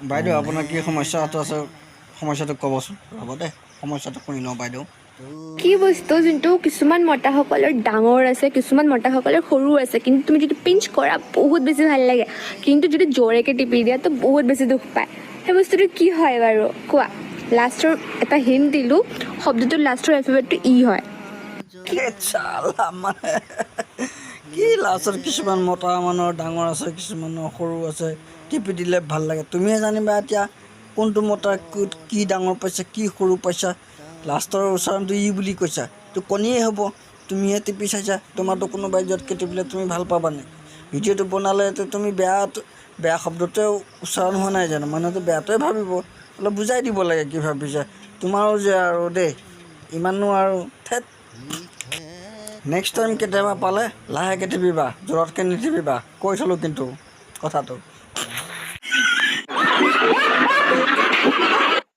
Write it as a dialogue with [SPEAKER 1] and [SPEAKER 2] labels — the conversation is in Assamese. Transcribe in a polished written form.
[SPEAKER 1] বাইদেউ আপোনাৰ কি সমস্যাটো আছে সমস্যাটো ক'বচোন ৰ'ব দেই সমস্যাটো শুনি লওঁ বাইদেউ
[SPEAKER 2] কি বস্তু যোনটো কিছুমান মতাসকলৰ ডাঙৰ আছে কিছুমান মতাসকলৰ সৰু আছে কিন্তু তুমি যদি পিঞ্চ কৰা বহুত বেছি ভাল লাগে কিন্তু যদি জোৰেকৈ টিপি দিয়া তো বহুত বেছি দুখ পায় সেই বস্তুটো কি হয় বাৰু কোৱা লাষ্টৰ এটা হিণ্ট দিলোঁ শব্দটোৰ লাষ্টৰ এলফাবেটটো ই হয়
[SPEAKER 1] চালা মানে কি লাষ্টত কিছুমান মতা মানুহৰ ডাঙৰ আছে কিছুমানৰ সৰু আছে টিপি দিলে ভাল লাগে তুমিয়ে জানিবা এতিয়া কোনটো মতা কি ডাঙৰ পাইছা কি সৰু পাইছা লাষ্টৰ উচ্চাৰণটো ই বুলি কৈছা তো কণীয়ে হ'ব তুমিহে টিপি চাইছা তোমাৰতো কোনোবাই য'তকৈ টিপিলে তুমি ভাল পাবানে ভিডিঅ'টো বনালে তুমি বেয়া শব্দটোৱে উচ্চাৰণ হোৱা নাই জানো মানুহেতো বেয়াটোৱে ভাবিব অলপ বুজাই দিব লাগে কি ভাবিছা তোমাৰো যে আৰু দেই ইমানো আৰু ঠেত নেক্সট টাইম কেতিয়াবা পালে লাহেকৈ টিপিবা জোৰতকৈ নিটিপিবা কৈ থ'লোঁ কিন্তু কথাটো